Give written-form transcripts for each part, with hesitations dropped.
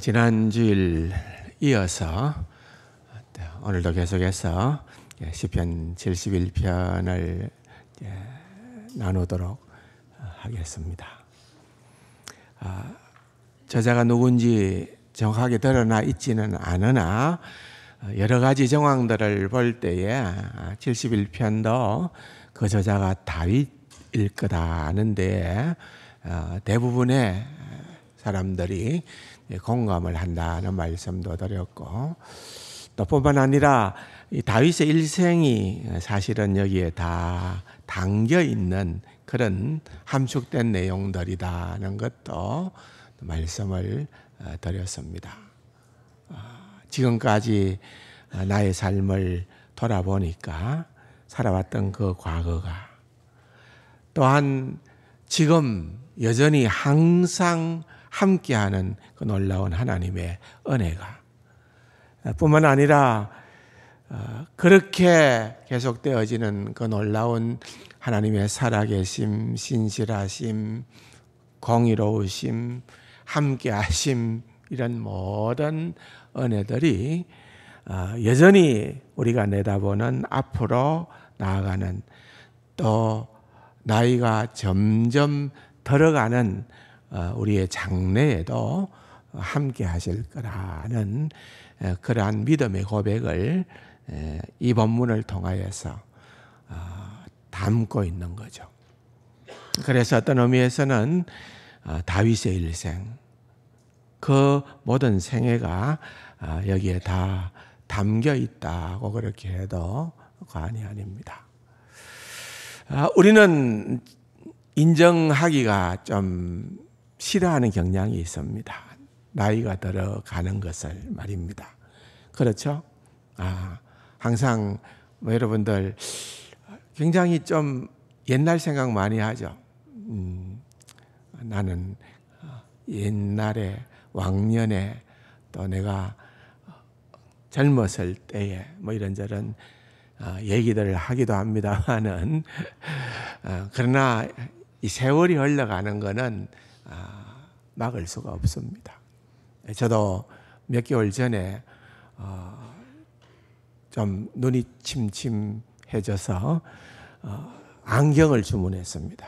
지난 주일 이어서 오늘도 계속해서 시편 71편을 나누도록 하겠습니다. 저자가 누군지 정확하게 드러나 있지는 않으나 여러 가지 정황들을 볼 때에 71편도 그 저자가 다윗일 거다 하는데 대부분의 사람들이 공감을 한다는 말씀도 드렸고, 또 뿐만 아니라 이 다윗의 일생이 사실은 여기에 다 담겨 있는 그런 함축된 내용들이다는 것도 말씀을 드렸습니다. 지금까지 나의 삶을 돌아보니까 살아왔던 그 과거가, 또한 지금 여전히 항상 함께하는 그 놀라운 하나님의 은혜가 뿐만 아니라 그렇게 계속되어지는 그 놀라운 하나님의 살아계심, 신실하심, 공의로우심, 함께하심, 이런 모든 은혜들이 여전히 우리가 내다보는 앞으로 나아가는, 또 나이가 점점 들어가는 우리의 장래에도 함께 하실 거라는 그러한 믿음의 고백을 이 본문을 통하여서 담고 있는 거죠. 그래서 어떤 의미에서는 다윗의 일생, 그 모든 생애가 여기에 다 담겨 있다고 그렇게 해도 과언이 아닙니다. 우리는 인정하기가 좀 싫어하는 경향이 있습니다. 나이가 들어가는 것을 말입니다. 그렇죠? 항상 여러분들 굉장히 좀 옛날 생각 많이 하죠. 나는 옛날에 왕년에 또 내가 젊었을 때에 뭐 이런저런 얘기들을 하기도 합니다만은, 그러나 이 세월이 흘러가는 것은 막을 수가 없습니다. 저도 몇 개월 전에 좀 눈이 침침해져서 안경을 주문했습니다.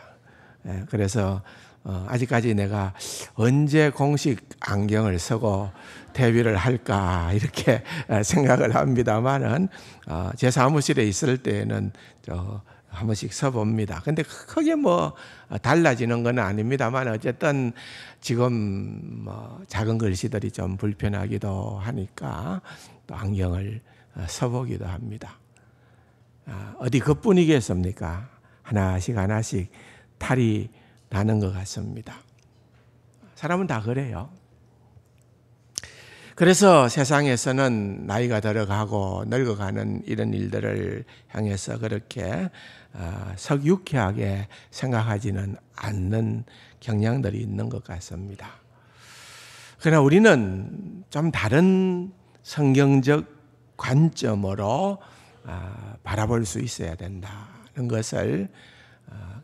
그래서 아직까지 내가 언제 공식 안경을 쓰고 데뷔를 할까 이렇게 생각을 합니다만은, 제 사무실에 있을 때는 한 번씩 써봅니다. 근데 크게 뭐 달라지는 건 아닙니다만, 어쨌든 지금 뭐 작은 글씨들이 좀 불편하기도 하니까 또 안경을 써보기도 합니다. 어디 그뿐이겠습니까? 하나씩 하나씩 탈이 나는 것 같습니다. 사람은 다 그래요. 그래서 세상에서는 나이가 들어가고 늙어가는 이런 일들을 향해서 그렇게 석유쾌하게 생각하지는 않는 경향들이 있는 것 같습니다. 그러나 우리는 좀 다른 성경적 관점으로 바라볼 수 있어야 된다는 것을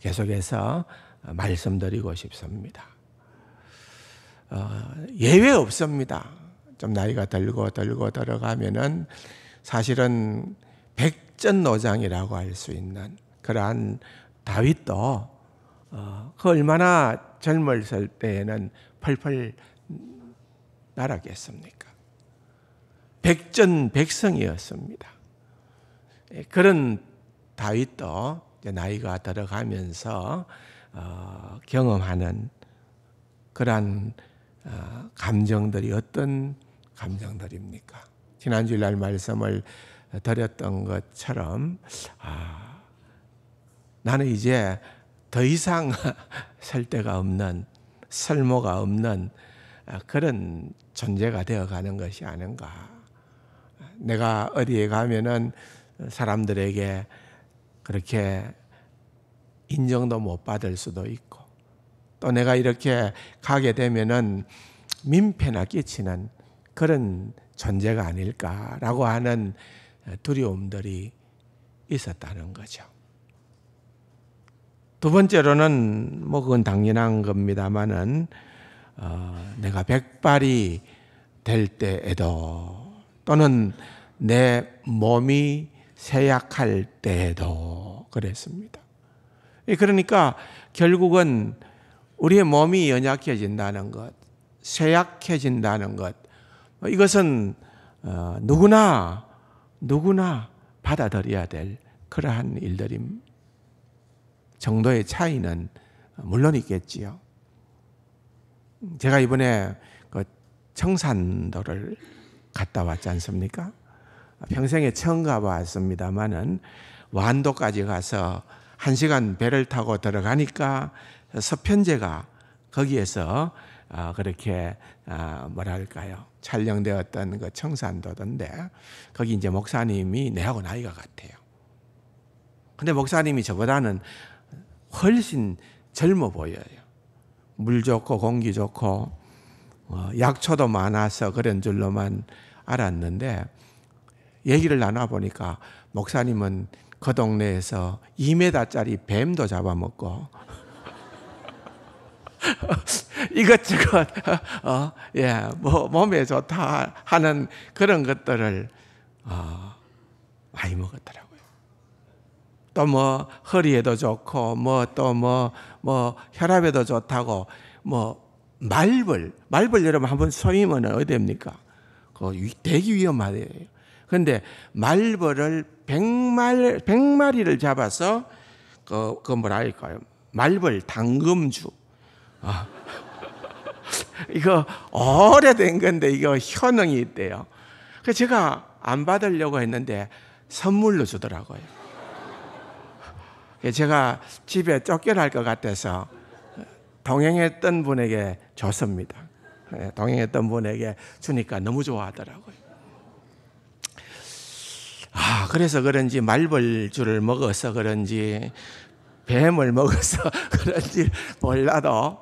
계속해서 말씀드리고 싶습니다. 예외 없습니다. 좀 나이가 들고 들어가면은 사실은 백전노장이라고 할 수 있는 그러한 다윗도 그 얼마나 젊었을 때에는 펄펄 날았겠습니까? 백전백승이었습니다. 그런 다윗도 나이가 들어가면서 경험하는 그러한 감정들이 어떤 감정들입니까? 지난주일 말씀을 드렸던 것처럼 나는 이제 더 이상 살 데가 없는, 쓸모가 없는 그런 존재가 되어가는 것이 아닌가. 내가 어디에 가면은 사람들에게 그렇게 인정도 못 받을 수도 있고, 또 내가 이렇게 가게 되면은 민폐나 끼치는 그런 존재가 아닐까라고 하는 두려움들이 있었다는 거죠. 두 번째로는 뭐 그건 당연한 겁니다만은 내가 백발이 될 때에도 또는 내 몸이 쇠약할 때에도 그랬습니다. 그러니까 결국은 우리의 몸이 연약해진다는 것, 쇠약해진다는 것, 이것은 누구나 받아들여야 될 그러한 일들임. 정도의 차이는 물론 있겠지요. 제가 이번에 그 청산도를 갔다 왔지 않습니까? 평생에 처음 가봤습니다만은 완도까지 가서 1시간 배를 타고 들어가니까 서편제가 거기에서 그렇게 뭐랄까요, 촬영되었던 그 청산도던데, 거기 이제 목사님이 내하고 나이가 같아요. 근데 목사님이 저보다는 훨씬 젊어 보여요. 물 좋고 공기 좋고 약초도 많아서 그런 줄로만 알았는데, 얘기를 나눠보니까 목사님은 그 동네에서 2m짜리 뱀도 잡아먹고 이것저것 뭐 몸에 좋다 하는 그런 것들을 많이 먹었더라고요. 또 뭐 허리에도 좋고 뭐 또 뭐 혈압에도 좋다고 뭐 말벌 여러분 한번 쏘이면 어디입니까? 그 되게 위험하대요. 그런데 말벌을 100마리를 잡아서 그 뭐랄까요? 말벌 당금주. 이거 오래된 건데 이거 효능이 있대요. 그래서 제가 안 받으려고 했는데 선물로 주더라고요. 제가 집에 쫓겨날 것 같아서 동행했던 분에게 줬습니다. 동행했던 분에게 주니까 너무 좋아하더라고요. 그래서 그런지 말벌주를 먹어서 그런지 뱀을 먹어서 그런지 몰라도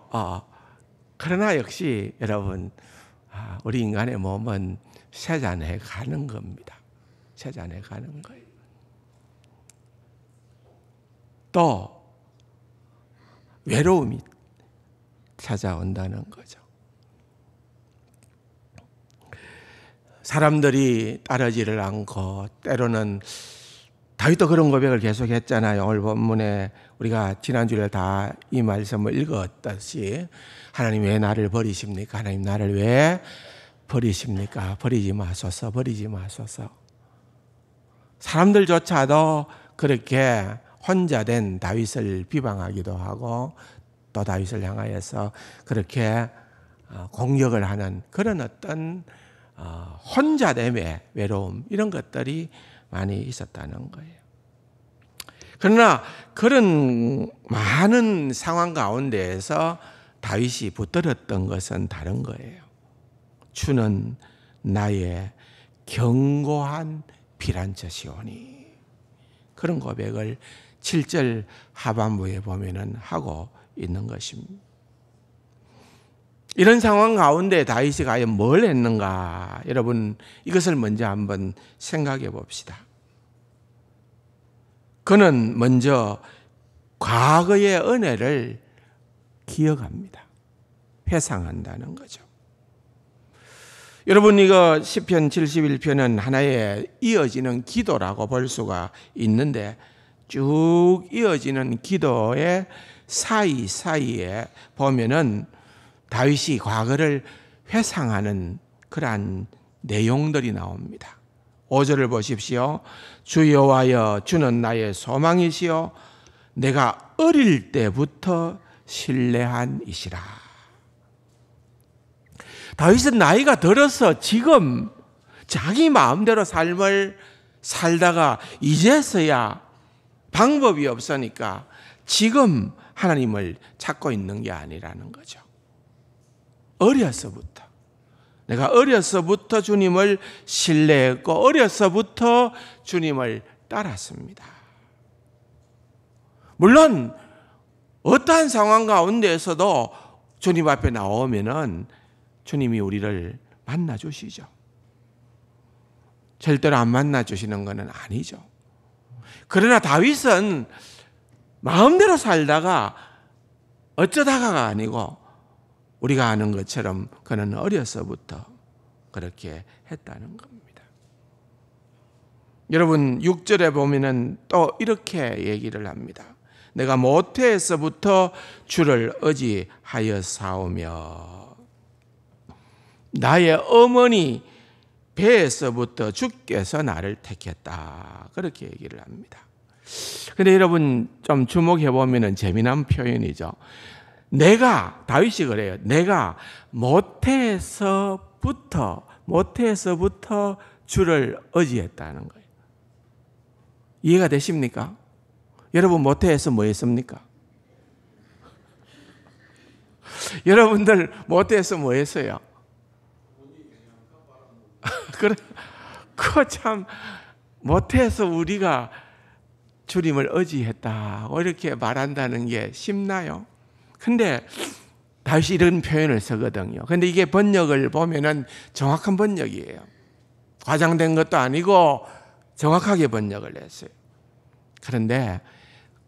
그러나 역시 여러분, 우리 인간의 몸은 쇠잔해 가는 겁니다. 쇠잔해 가는 거예요. 또 외로움이 찾아온다는 거죠. 사람들이 따르지를 않고, 때로는 다윗도 그런 고백을 계속했잖아요. 오늘 본문에 우리가 지난주에 다 이 말씀을 읽었듯이, 하나님 왜 나를 버리십니까? 하나님 나를 왜 버리십니까? 버리지 마소서, 버리지 마소서. 사람들조차도 그렇게 혼자 된 다윗을 비방하기도 하고, 또 다윗을 향하여서 그렇게 공격을 하는 그런 어떤 혼자됨의 외로움, 이런 것들이 많이 있었다는 거예요. 그러나 그런 많은 상황 가운데에서 다윗이 붙들었던 것은 다른 거예요. 주는 나의 견고한 피난처시오니. 그런 고백을 7절 하반부에 보면은 하고 있는 것입니다. 이런 상황 가운데 다윗이 과연 뭘 했는가? 여러분, 이것을 먼저 한번 생각해 봅시다. 그는 먼저 과거의 은혜를 기억합니다. 회상한다는 거죠. 여러분, 이거 시편 71편은 하나의 이어지는 기도라고 볼 수가 있는데, 쭉 이어지는 기도의 사이사이에 보면은 다윗이 과거를 회상하는 그러한 내용들이 나옵니다. 5절을 보십시오. 주 여호와여, 주는 나의 소망이시요 내가 어릴 때부터 신뢰한 이시라. 다윗은 나이가 들어서 지금 자기 마음대로 삶을 살다가 이제서야 방법이 없으니까 지금 하나님을 찾고 있는 게 아니라는 거죠. 어려서부터, 내가 어려서부터 주님을 신뢰했고 어려서부터 주님을 따랐습니다. 물론 어떠한 상황 가운데에서도 주님 앞에 나오면은 주님이 우리를 만나 주시죠. 절대로 안 만나 주시는 것은 아니죠. 그러나 다윗은 마음대로 살다가 어쩌다가가 아니고 우리가 아는 것처럼 그는 어려서부터 그렇게 했다는 겁니다. 여러분 6절에 보면은 또 이렇게 얘기를 합니다. 내가 모태에서부터 주를 의지하였사오며 나의 어머니 배에서부터 주께서 나를 택했다. 그렇게 얘기를 합니다. 그런데 여러분 좀 주목해 보면은 재미난 표현이죠. 다윗이 그래요. 내가 모태에서부터 주를 의지했다는 거예요. 이해가 되십니까? 여러분 모태에서 뭐 했습니까? 여러분들 모태에서 뭐 했어요? 그래, 참 모태에서 우리가 주님을 의지했다고 이렇게 말한다는 게 쉽나요? 근데 다윗이 이런 표현을 쓰거든요. 근데 이게 번역을 보면은 정확한 번역이에요. 과장된 것도 아니고 정확하게 번역을 했어요. 그런데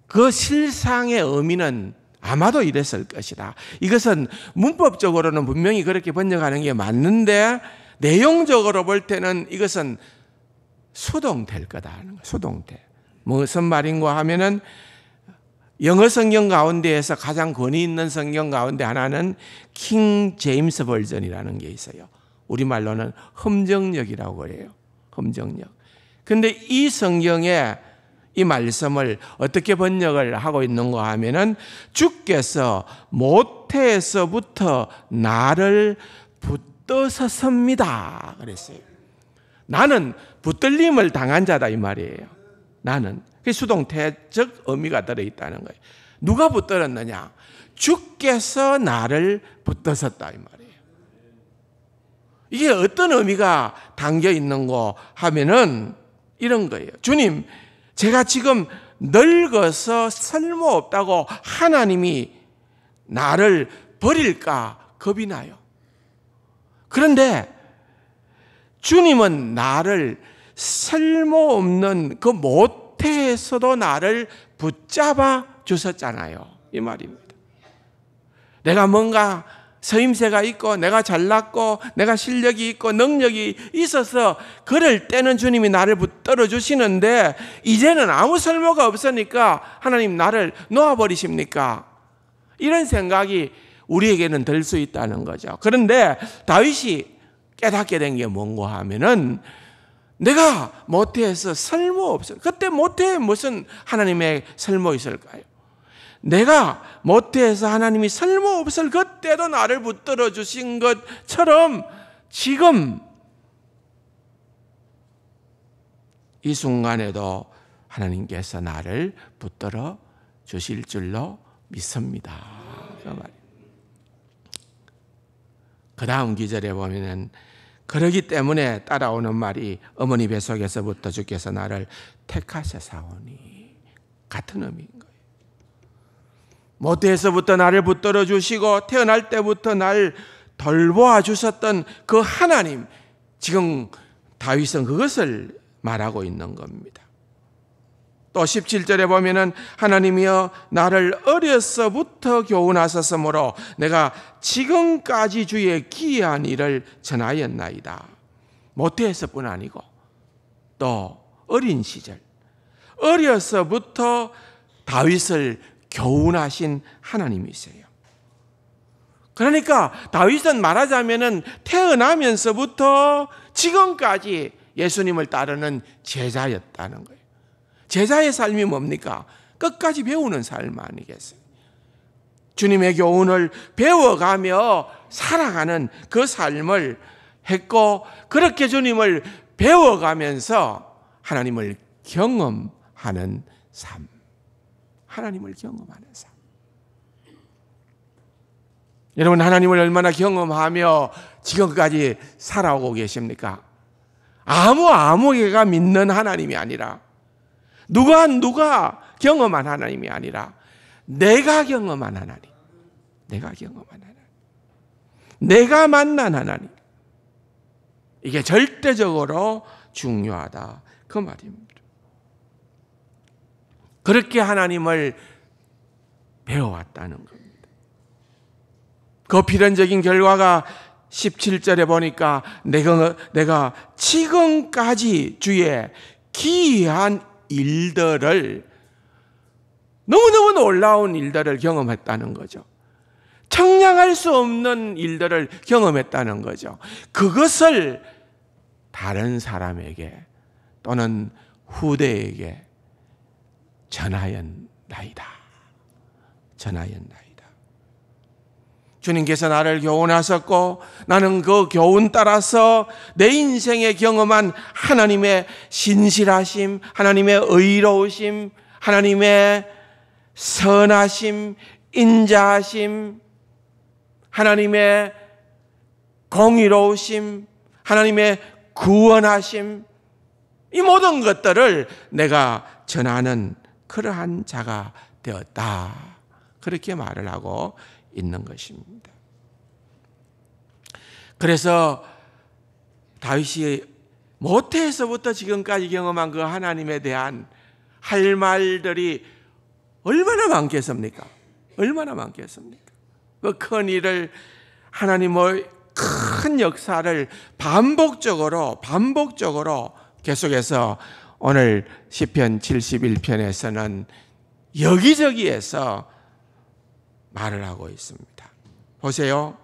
그 실상의 의미는 아마도 이랬을 것이다. 이것은 문법적으로는 분명히 그렇게 번역하는 게 맞는데 내용적으로 볼 때는 이것은 수동태일 거다 하는 거예요. 수동태. 무슨 말인가 하면은 영어 성경 가운데에서 가장 권위 있는 성경 가운데 하나는 킹 제임스 버전이라는 게 있어요. 우리말로는 험정역이라고 해요. 험정역. 근데 이 성경에 이 말씀을 어떻게 번역을 하고 있는가 하면은 주께서 모태에서부터 나를 붙드셨습니다. 그랬어요. 나는 붙들림을 당한 자다 이 말이에요. 나는. 그 수동태적 의미가 들어있다는 거예요. 누가 붙들었느냐? 주께서 나를 붙드셨다 이 말이에요. 이게 어떤 의미가 담겨 있는가 하면은 이런 거예요. 주님, 제가 지금 늙어서 쓸모없다고 하나님이 나를 버릴까 겁이 나요. 그런데 주님은 나를 쓸모없는 그 모태에서도 나를 붙잡아 주셨잖아요. 이 말입니다. 내가 뭔가 서임새가 있고 내가 잘났고 내가 실력이 있고 능력이 있어서 그럴 때는 주님이 나를 붙들어 주시는데 이제는 아무 쓸모가 없으니까 하나님 나를 놓아버리십니까? 이런 생각이 우리에게는 들 수 있다는 거죠. 그런데 다윗이 깨닫게 된 게 뭔가 하면은 내가 모태에서 쓸모없어. 그때 모태에 무슨 하나님의 쓸모 있을까요? 내가 모태에서 하나님이 쓸모없을 그때도 나를 붙들어 주신 것처럼 지금 이 순간에도 하나님께서 나를 붙들어 주실 줄로 믿습니다. 그 다음 기절에 보면은 그러기 때문에 따라오는 말이 어머니 뱃속에서부터 주께서 나를 택하셔사오니 같은 의미인 거예요. 모태에서부터 나를 붙들어 주시고 태어날 때부터 날 돌보아 주셨던 그 하나님, 지금 다윗은 그것을 말하고 있는 겁니다. 또 17절에 보면은 하나님이여 나를 어려서부터 교훈하셨으므로 내가 지금까지 주의 기이한 일을 전하였나이다. 모태에서뿐 아니고 또 어린 시절 어려서부터 다윗을 교훈하신 하나님이세요. 그러니까 다윗은 말하자면은 태어나면서부터 지금까지 예수님을 따르는 제자였다는 거예요. 제자의 삶이 뭡니까? 끝까지 배우는 삶 아니겠어요? 주님의 교훈을 배워가며 살아가는 그 삶을 했고 그렇게 주님을 배워가면서 하나님을 경험하는 삶. 하나님을 경험하는 삶. 여러분 하나님을 얼마나 경험하며 지금까지 살아오고 계십니까? 아무개가 믿는 하나님이 아니라 누가 경험한 하나님이 아니라 내가 경험한 하나님. 내가 경험한 하나님. 내가 만난 하나님. 이게 절대적으로 중요하다. 그 말입니다. 그렇게 하나님을 배워왔다는 겁니다. 그 필연적인 결과가 17절에 보니까 내가 지금까지 주의 기이한 일들을, 너무너무 놀라운 일들을 경험했다는 거죠. 청량할 수 없는 일들을 경험했다는 거죠. 그것을 다른 사람에게 또는 후대에게 전하였나이다. 주님께서 나를 교훈하셨고 나는 그 교훈 따라서 내 인생에 경험한 하나님의 신실하심, 하나님의 의로우심, 하나님의 선하심, 인자하심, 하나님의 공의로우심, 하나님의 구원하심, 이 모든 것들을 내가 전하는 그러한 자가 되었다. 그렇게 말을 하고 있는 것입니다. 그래서 다윗이 모태에서부터 지금까지 경험한 그 하나님에 대한 할 말들이 얼마나 많겠습니까? 얼마나 많겠습니까? 그 큰 일을, 하나님의 큰 역사를 반복적으로 계속해서 오늘 시편 71편에서는 여기저기에서 말을 하고 있습니다. 보세요.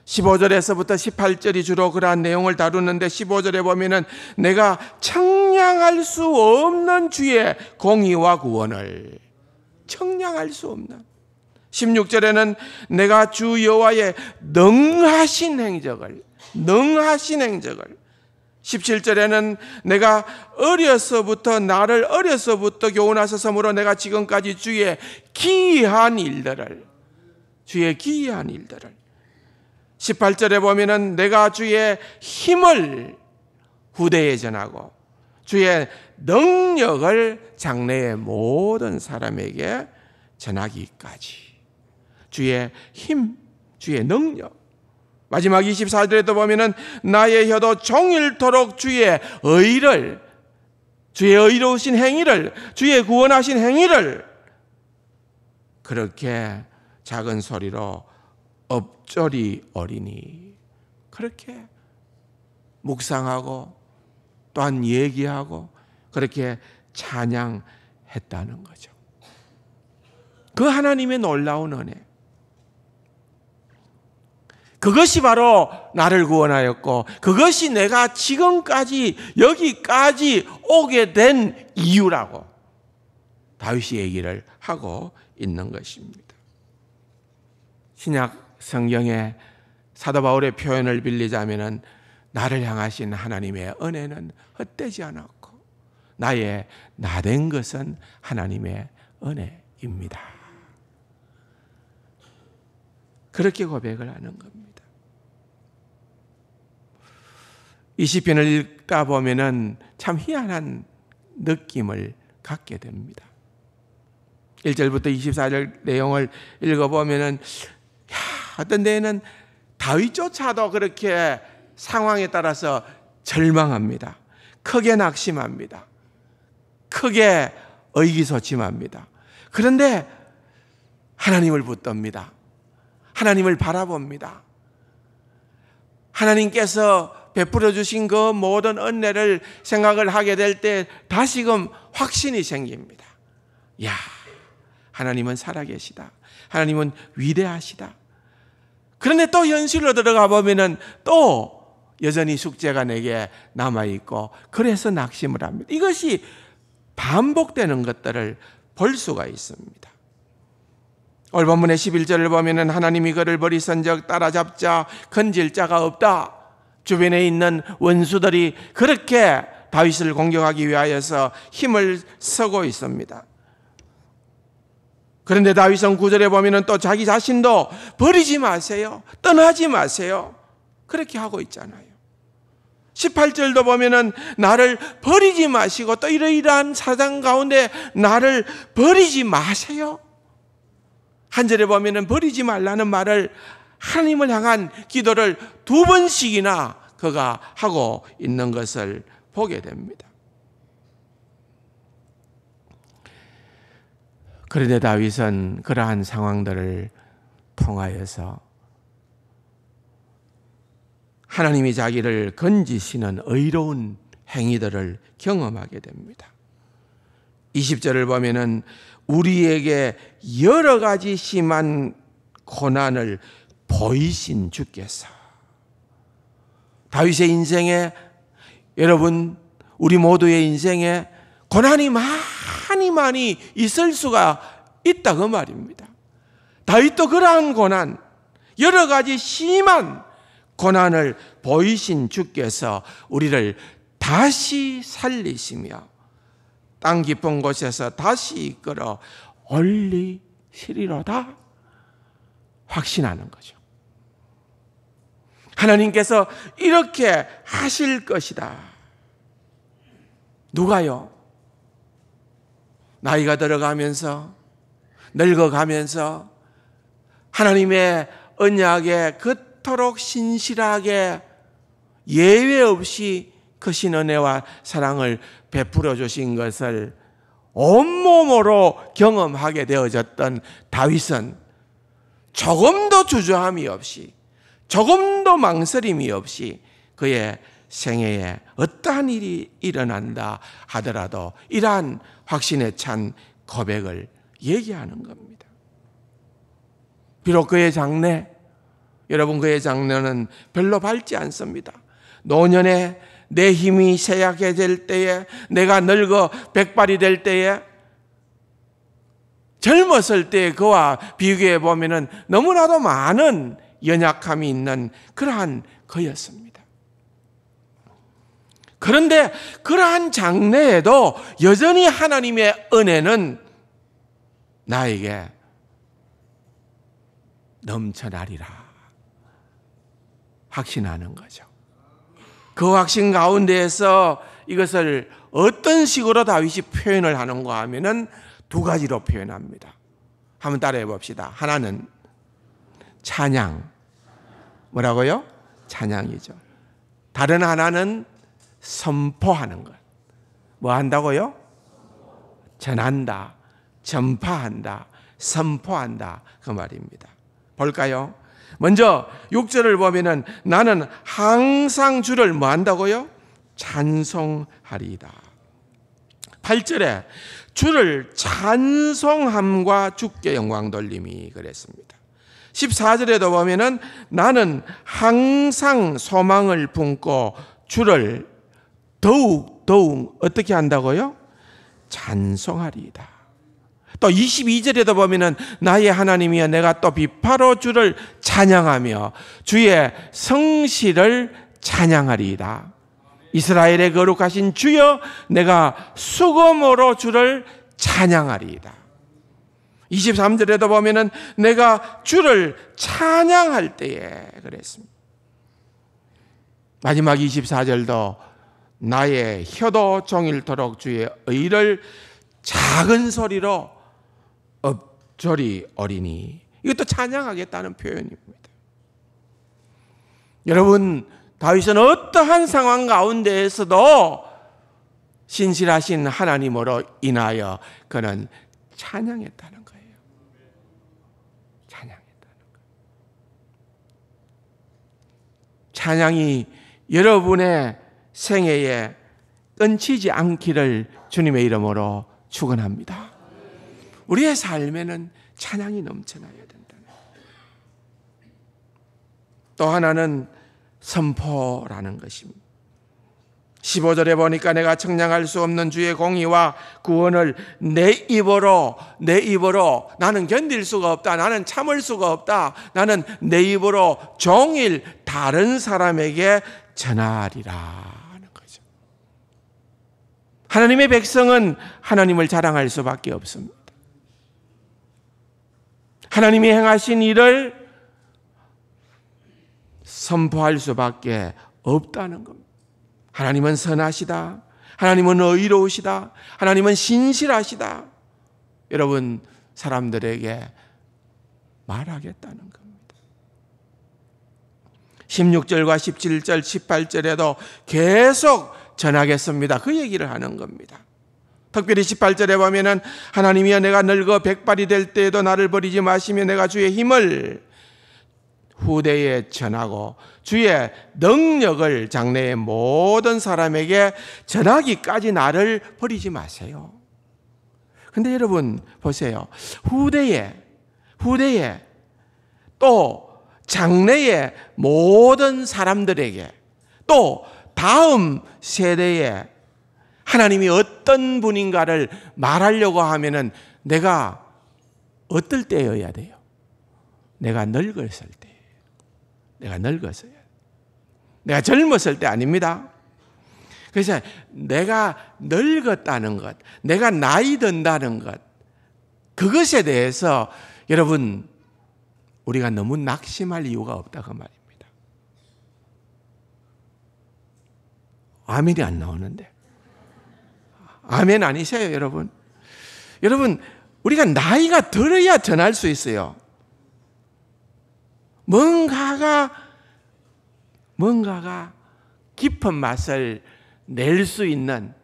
15절에서부터 18절이 주로 그러한 내용을 다루는데 15절에 보면은 내가 청량할 수 없는 주의 공의와 구원을, 청량할 수 없는. 16절에는 내가 주 여호와의 능하신 행적을, 17절에는 내가 나를 어려서부터 교훈하셨으므로 내가 지금까지 주의 기이한 일들을, 18절에 보면은 내가 주의 힘을 후대에 전하고 주의 능력을 장래의 모든 사람에게 전하기까지. 주의 힘, 주의 능력. 마지막 24절에도 보면은 나의 혀도 종일토록 주의 의를, 주의 의로우신 행위를, 주의 구원하신 행위를 그렇게 작은 소리로 엎조리 어리니, 그렇게 묵상하고 또한 얘기하고 그렇게 찬양했다는 거죠. 그 하나님의 놀라운 은혜, 그것이 바로 나를 구원하였고 그것이 내가 지금까지 여기까지 오게 된 이유라고 다윗이 얘기를 하고 있는 것입니다. 신약 성경의 사도 바울의 표현을 빌리자면은 나를 향하신 하나님의 은혜는 헛되지 않았고 나의 나된 것은 하나님의 은혜입니다. 그렇게 고백을 하는 겁니다. 이 시편을 읽다 보면은 참 희한한 느낌을 갖게 됩니다. 1절부터 24절 내용을 읽어보면은 어떤 데에는 다윗조차도 그렇게 상황에 따라서 절망합니다. 크게 낙심합니다. 크게 의기소침합니다. 그런데 하나님을 붙듭니다. 하나님을 바라봅니다. 하나님께서 베풀어 주신 그 모든 은혜를 생각을 하게 될 때 다시금 확신이 생깁니다. 야, 하나님은 살아계시다. 하나님은 위대하시다. 그런데 또 현실로 들어가 보면은 또 여전히 숙제가 내게 남아있고 그래서 낙심을 합니다. 이것이 반복되는 것들을 볼 수가 있습니다. 오늘 본문의 11절을 보면은 하나님이 그를 버리선적 따라잡자 건질 자가 없다. 주변에 있는 원수들이 그렇게 다윗을 공격하기 위하여서 힘을 쓰고 있습니다. 그런데 다윗은 9절에 보면은 또 자기 자신도 버리지 마세요. 떠나지 마세요. 그렇게 하고 있잖아요. 18절도 보면은 나를 버리지 마시고 또 이러이러한 사정 가운데 나를 버리지 마세요. 한 절에 보면은 버리지 말라는 말을 하나님을 향한 기도를 2번씩이나 그가 하고 있는 것을 보게 됩니다. 그런데 다윗은 그러한 상황들을 통하여서 하나님이 자기를 건지시는 의로운 행위들을 경험하게 됩니다. 20절을 보면은 우리에게 여러 가지 심한 고난을 보이신 주께서, 다윗의 인생에, 여러분 우리 모두의 인생에 고난이 많이 있을 수가 있다 그 말입니다. 다윗도 그러한 고난, 여러 가지 심한 고난을 보이신 주께서 우리를 다시 살리시며 땅 깊은 곳에서 다시 이끌어 올리시리로다 확신하는 거죠. 하나님께서 이렇게 하실 것이다. 누가요? 나이가 들어가면서, 늙어가면서 하나님의 언약에 그토록 신실하게 예외 없이 크신 은혜와 사랑을 베풀어 주신 것을 온몸으로 경험하게 되어졌던 다윗은 조금도 주저함이 없이, 조금도 망설임이 없이 그의 생애에 어떠한 일이 일어난다 하더라도 이러한 확신에 찬 고백을 얘기하는 겁니다. 비록 그의 장래, 여러분 그의 장래는 별로 밝지 않습니다. 노년에 내 힘이 쇠약해질 때에, 내가 늙어 백발이 될 때에, 젊었을 때 그와 비교해 보면은 너무나도 많은 연약함이 있는 그러한 그였습니다. 그런데 그러한 장래에도 여전히 하나님의 은혜는 나에게 넘쳐나리라 확신하는 거죠. 그 확신 가운데에서 이것을 어떤 식으로 다윗이 표현을 하는가 하면은 두 가지로 표현합니다. 한번 따라해 봅시다. 하나는 찬양. 뭐라고요? 찬양이죠. 다른 하나는 선포하는 것. 뭐 한다고요? 전한다, 전파한다, 선포한다 그 말입니다. 볼까요? 먼저 6절을 보면은 나는 항상 주를 뭐 한다고요? 찬송하리이다. 8절에 주를 찬송함과 주께 영광 돌림이 그랬습니다. 14절에도 보면은 나는 항상 소망을 품고 주를 더욱 어떻게 한다고요? 찬송하리이다. 또 22절에도 보면은 나의 하나님이여 내가 또 비파로 주를 찬양하며 주의 성실을 찬양하리이다. 이스라엘의 거룩하신 주여 내가 수금으로 주를 찬양하리이다. 23절에도 보면은 내가 주를 찬양할 때에 그랬습니다. 마지막 24절도 나의 혀도 종일토록 주의 의를 작은 소리로 엎조리 오리니. 이것도 찬양하겠다는 표현입니다. 여러분, 다윗은 어떠한 상황 가운데에서도 신실하신 하나님으로 인하여 그는 찬양했다는 거예요. 찬양했다는 거예요. 찬양이 여러분의 생애에 끊치지 않기를 주님의 이름으로 축원합니다. 우리의 삶에는 찬양이 넘쳐나야 된다는. 또 하나는 선포라는 것입니다. 15절에 보니까 내가 청량할 수 없는 주의 공의와 구원을 내 입으로 나는 견딜 수가 없다. 나는 참을 수가 없다. 나는 내 입으로 종일 다른 사람에게 전하리라 하는 거죠. 하나님의 백성은 하나님을 자랑할 수밖에 없습니다. 하나님이 행하신 일을 선포할 수밖에 없다는 겁니다. 하나님은 선하시다. 하나님은 의로우시다. 하나님은 신실하시다. 여러분, 사람들에게 말하겠다는 겁니다. 16절과 17절, 18절에도 계속 전하겠습니다. 그 얘기를 하는 겁니다. 특별히 18절에 보면은 하나님이여 내가 늙어 백발이 될 때에도 나를 버리지 마시며 내가 주의 힘을 후대에 전하고 주의 능력을 장래의 모든 사람에게 전하기까지 나를 버리지 마세요. 근데 여러분 보세요. 후대에 또 장래의 모든 사람들에게 또 다음 세대에 하나님이 어떤 분인가를 말하려고 하면은 내가 어떨 때여야 돼요? 내가 늙었을 때. 내가 늙었어요. 내가 젊었을 때 아닙니다. 그래서 내가 늙었다는 것, 내가 나이 든다는 것, 그것에 대해서 여러분 우리가 너무 낙심할 이유가 없다 그 말입니다. 아멘이 안 나오는데. 아멘 아니세요, 여러분? 여러분, 우리가 나이가 들어야 전할 수 있어요. 뭔가가 깊은 맛을 낼 수 있는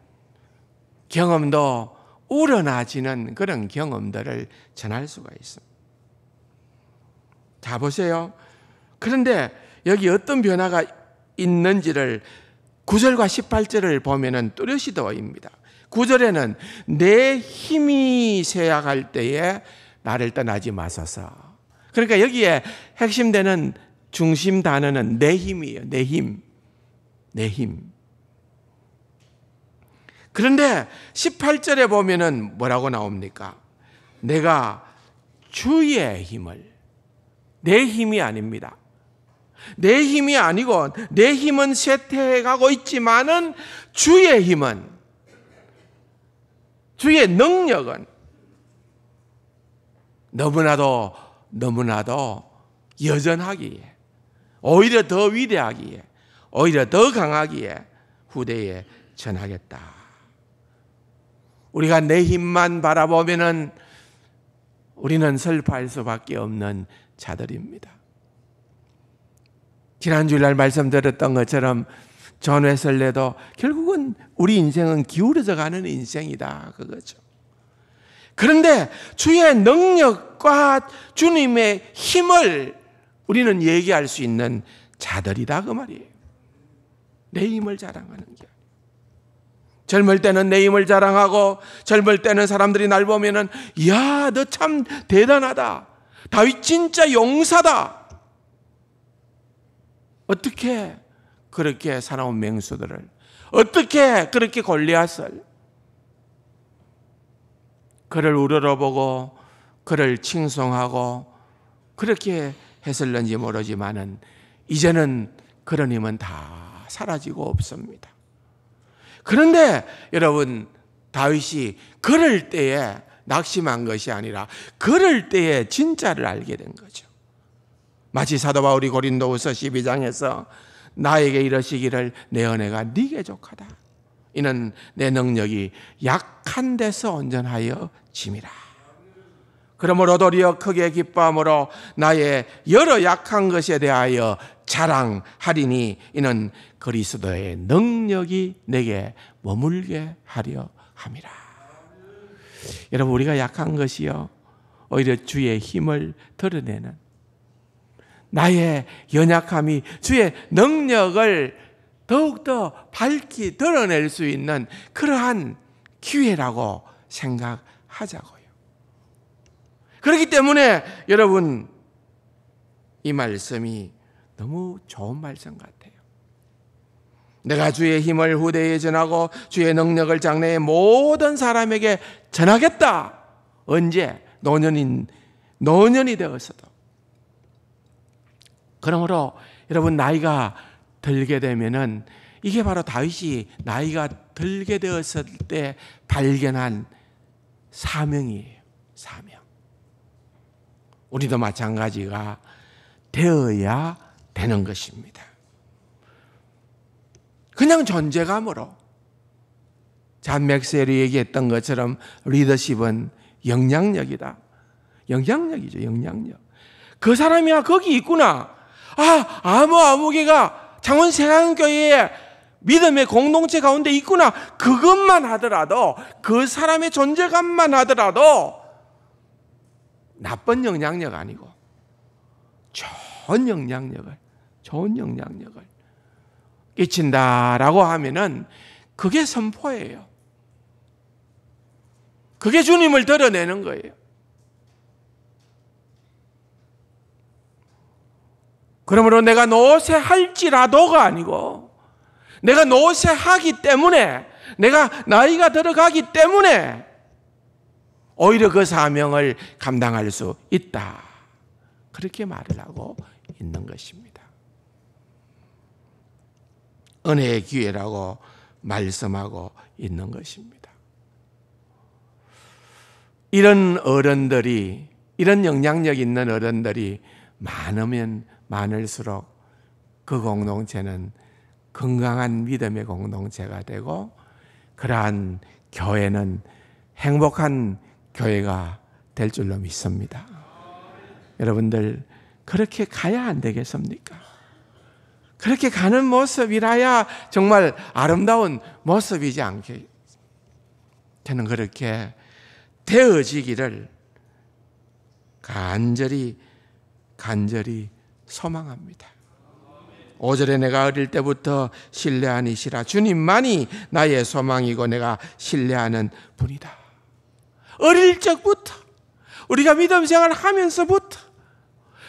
경험도 우러나지는 그런 경험들을 전할 수가 있습니다. 자, 보세요. 그런데 여기 어떤 변화가 있는지를 9절과 18절을 보면은 뚜렷이 보입니다. 9절에는 내 힘이 쇠약할 때에 나를 떠나지 마소서. 그러니까 여기에 핵심되는 중심 단어는 내 힘이에요. 내 힘. 그런데 18절에 보면은 뭐라고 나옵니까? 내가 주의 힘을. 내 힘이 아닙니다. 내 힘이 아니고 내 힘은 쇠퇴해가고 있지만은 주의 힘은, 주의 능력은 너무나도 여전하기에, 오히려 더 위대하기에, 오히려 더 강하기에 후대에 전하겠다. 우리가 내 힘만 바라보면은 우리는 슬퍼할 수밖에 없는 자들입니다. 지난 주일날 말씀드렸던 것처럼 존 웨슬레도 결국은 우리 인생은 기울어져 가는 인생이다 그거죠. 그런데 주의 능력과 주님의 힘을 우리는 얘기할 수 있는 자들이다 그 말이에요. 내 힘을 자랑하는 게 아니에요. 젊을 때는 내 힘을 자랑하고 젊을 때는 사람들이 날 보면은 야, 너 참 대단하다. 다윗 진짜 용사다. 어떻게 그렇게 살아온 맹수들을, 어떻게 그렇게 골리앗을, 그를 우러러보고 그를 칭송하고 그렇게 했을는지 모르지만은 이제는 그런 힘은 다 사라지고 없습니다. 그런데 여러분, 다윗이 그럴 때에 낙심한 것이 아니라 그럴 때에 진짜를 알게 된 거죠. 마치 사도 바울이 고린도후서 12장에서 나에게 이러시기를 내 은혜가 네게 족하다. 이는 내 능력이 약한 데서 온전하여 짐이라. 그러므로 도리어 크게 기뻐함으로 나의 여러 약한 것에 대하여 자랑하리니 이는 그리스도의 능력이 내게 머물게 하려 함이라. 여러분, 우리가 약한 것이요 오히려 주의 힘을 드러내는, 나의 연약함이 주의 능력을 더욱더 밝히 드러낼 수 있는 그러한 기회라고 생각하자고요. 그렇기 때문에 여러분, 이 말씀이 너무 좋은 말씀 같아요. 내가 주의 힘을 후대에 전하고 주의 능력을 장래의 모든 사람에게 전하겠다. 언제? 노년이 되어서도. 그러므로 여러분, 나이가 들게 되면은 이게 바로 다윗이 나이가 들게 되었을 때 발견한 사명이에요. 사명. 우리도 마찬가지가 되어야 되는 것입니다. 그냥 존재감으로 잔 맥셀이 얘기했던 것처럼 리더십은 영향력이다. 영향력이죠, 영향력. 그 사람이야 거기 있구나. 아무개가 창원 세강교회에 믿음의 공동체 가운데 있구나. 그것만 하더라도, 그 사람의 존재감만 하더라도 나쁜 영향력 아니고 좋은 영향력을 끼친다라고 하면은 그게 선포예요. 그게 주님을 드러내는 거예요. 그러므로 내가 노쇠할지라도가 아니고, 내가 노쇠하기 때문에, 내가 나이가 들어가기 때문에 오히려 그 사명을 감당할 수 있다, 그렇게 말을 하고 있는 것입니다. 은혜의 기회라고 말씀하고 있는 것입니다. 이런 어른들이, 이런 영향력 있는 어른들이 많으면 많을수록 그 공동체는 건강한 믿음의 공동체가 되고, 그러한 교회는 행복한 교회가 될 줄로 믿습니다. 여러분들 그렇게 가야 안 되겠습니까? 그렇게 가는 모습이라야 정말 아름다운 모습이지 않게, 저는 그렇게 되어지기를 간절히 소망합니다. 5절에 내가 어릴 때부터 신뢰하니시라. 주님만이 나의 소망이고 내가 신뢰하는 분이다. 어릴 적부터, 우리가 믿음 생활을 하면서부터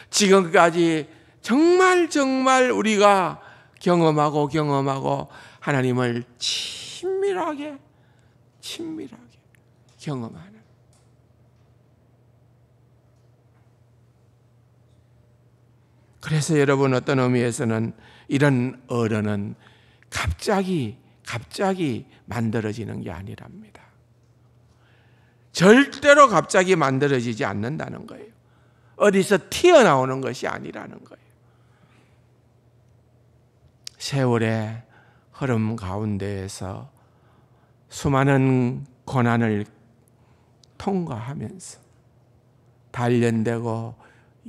지금까지 정말 우리가 경험하고 하나님을 친밀하게 경험하는, 그래서 여러분, 어떤 의미에서는 이런 어른은 갑자기 만들어지는 게 아니랍니다. 절대로 갑자기 만들어지지 않는다는 거예요. 어디서 튀어나오는 것이 아니라는 거예요. 세월의 흐름 가운데에서 수많은 고난을 통과하면서 단련되고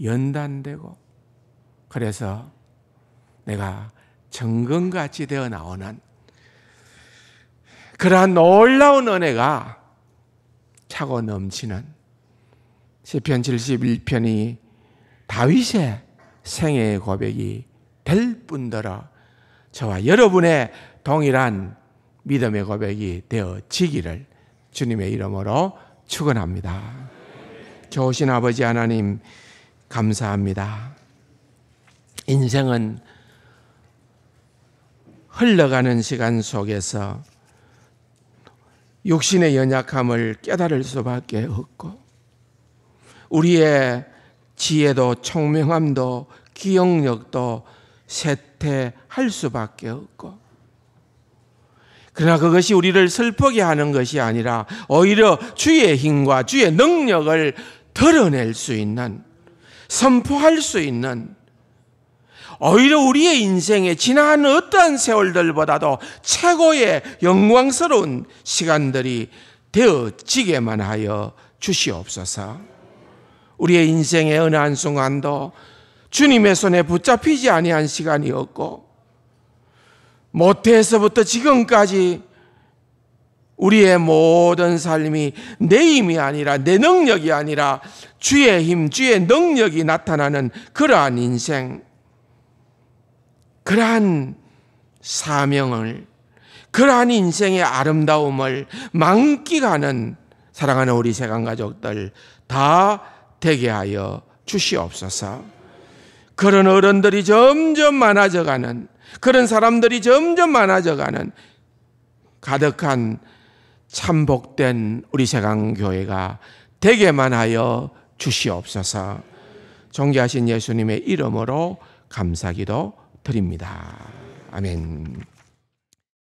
연단되고, 그래서 내가 정금같이 되어 나오는 그러한 놀라운 은혜가 차고 넘치는 시편 71편이 다윗의 생애의 고백이 될 뿐더러 저와 여러분의 동일한 믿음의 고백이 되어지기를 주님의 이름으로 축원합니다. 좋으신 아버지 하나님, 감사합니다. 인생은 흘러가는 시간 속에서 육신의 연약함을 깨달을 수밖에 없고, 우리의 지혜도 총명함도 기억력도 쇠퇴할 수밖에 없고, 그러나 그것이 우리를 슬프게 하는 것이 아니라 오히려 주의 힘과 주의 능력을 드러낼 수 있는, 선포할 수 있는, 오히려 우리의 인생에 지난 어떠한 세월들보다도 최고의 영광스러운 시간들이 되어지게만 하여 주시옵소서. 우리의 인생의 어느 한순간도 주님의 손에 붙잡히지 아니한 시간이었고, 모태에서부터 지금까지 우리의 모든 삶이 내 힘이 아니라, 내 능력이 아니라 주의 힘, 주의 능력이 나타나는 그러한 인생, 그러한 사명을, 그러한 인생의 아름다움을 만끽하는 사랑하는 우리 세간 가족들 다 되게 하여 주시옵소서. 그런 어른들이 점점 많아져가는, 그런 사람들이 점점 많아져가는 가득한 참복된 우리 세강교회가 되게만 하여 주시옵소서. 존귀하신 예수님의 이름으로 감사기도 드립니다. 아멘.